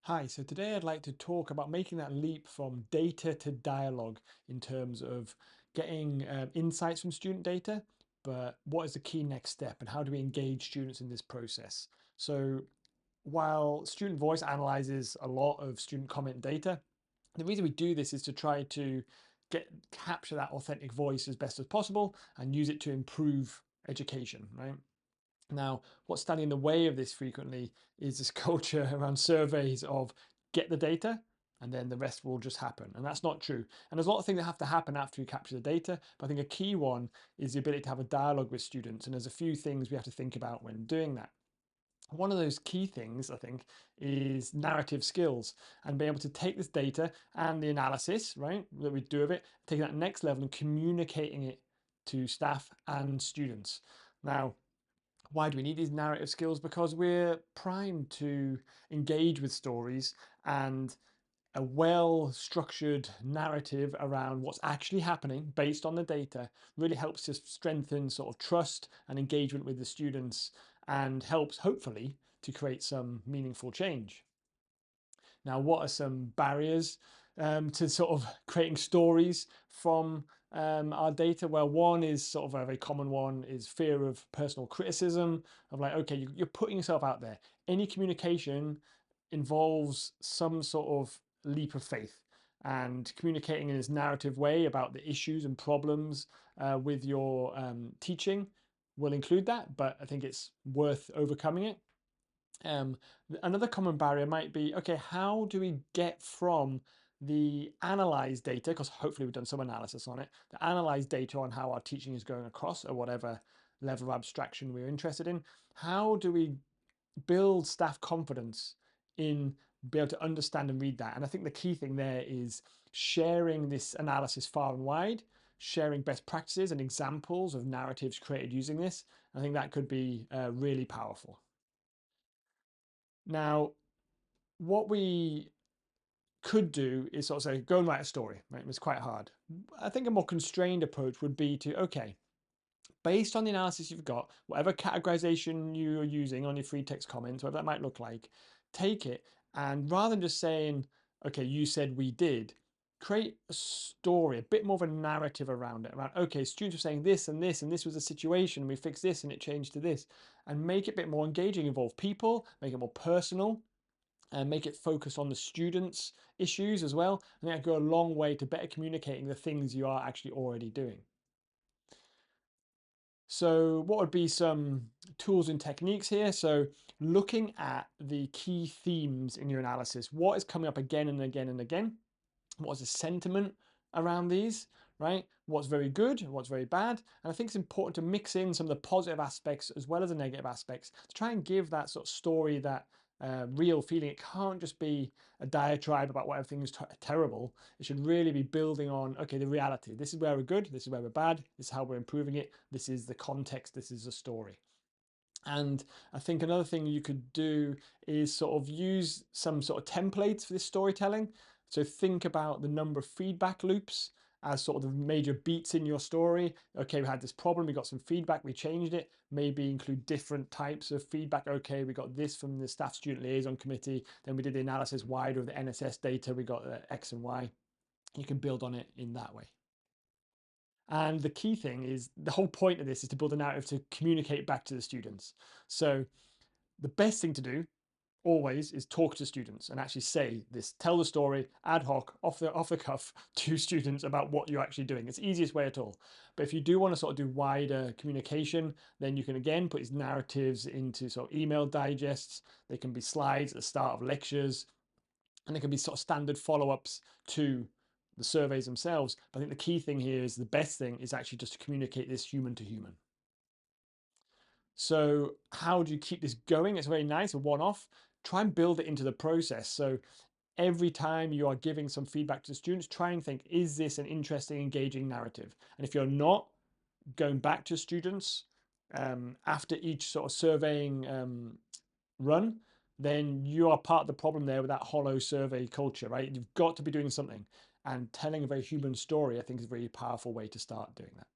Hi, so today I'd like to talk about making that leap from data to dialogue in terms of getting insights from student data, but what is the key next step and how do we engage students in this process? So while student voice analyzes a lot of student comment data, the reason we do this is to try to capture that authentic voice as best as possible and use it to improve education, right? Now, what's standing in the way of this frequently is this culture around surveys of get the data and then the rest will just happen. And that's not true. And there's a lot of things that have to happen after we capture the data. But I think a key one is the ability to have a dialogue with students. And there's a few things we have to think about when doing that. One of those key things, I think, is narrative skills and being able to take this data and the analysis, right, that we do of it, taking that next level and communicating it to staff and students. Now, why do we need these narrative skills? Because we're primed to engage with stories, and a well structured narrative around what's actually happening based on the data really helps to strengthen sort of trust and engagement with the students and helps hopefully to create some meaningful change. Now, what are some barriers to sort of creating stories from our data? Well, one is sort of a very common one is fear of personal criticism of like, okay, you're putting yourself out there. Any communication involves some sort of leap of faith and communicating in this narrative way about the issues and problems with your teaching will include that, but I think it's worth overcoming it. Um, Another common barrier might be, okay, how do we get from the analyzed data, because hopefully we've done some analysis on it, the analyzed data on how our teaching is going across or whatever level of abstraction we're interested in, how do we build staff confidence in be able to understand and read that? And I think the key thing there is sharing this analysis far and wide, sharing best practices and examples of narratives created using this. I think that could be really powerful. Now, what we could do is sort of say, go and write a story, right? It's quite hard. I think a more constrained approach would be to, okay, based on the analysis you've got, whatever categorization you're using on your free text comments, whatever that might look like, take it and rather than just saying, okay, you said we did, create a story, a bit more of a narrative around it, around, okay, students were saying this and this, and this was the situation, we fixed this and it changed to this, and make it a bit more engaging, involve people, make it more personal, and make it focus on the students' issues as well. And that go a long way to better communicating the things you are actually already doing. So what would be some tools and techniques here? So looking at the key themes in your analysis, what is coming up again and again and again? What is the sentiment around these, right? What's very good, what's very bad. And I think it's important to mix in some of the positive aspects as well as the negative aspects to try and give that sort of story, that real feeling. It can't just be a diatribe about what everything is terrible. It should really be building on, okay, the reality. This is where we're good, this is where we're bad, this is how we're improving it, this is the context, this is the story. And I think another thing you could do is sort of use some sort of templates for this storytelling. So think about the number of feedback loops as sort of the major beats in your story. Okay, we had this problem, we got some feedback, we changed it. Maybe include different types of feedback. Okay, we got this from the staff student liaison committee. Then we did the analysis wider of the NSS data. We got X and Y. You can build on it in that way. And the key thing is the whole point of this is to build a narrative to communicate back to the students. So the best thing to do always is talk to students and actually say this, tell the story ad hoc, off the cuff to students about what you're actually doing. It's the easiest way at all. But if you do want to sort of do wider communication, then you can again put these narratives into sort of email digests. They can be slides at the start of lectures, and they can be sort of standard follow-ups to the surveys themselves. But I think the key thing here is the best thing is actually just to communicate this human to human. So how do you keep this going? It's very nice, a one-off. Try and build it into the process. So every time you are giving some feedback to the students, try and think, is this an interesting, engaging narrative? And if you're not, going back to students after each sort of surveying run, then you are part of the problem there with that hollow survey culture, right? You've got to be doing something. And telling a very human story, I think, is a very powerful way to start doing that.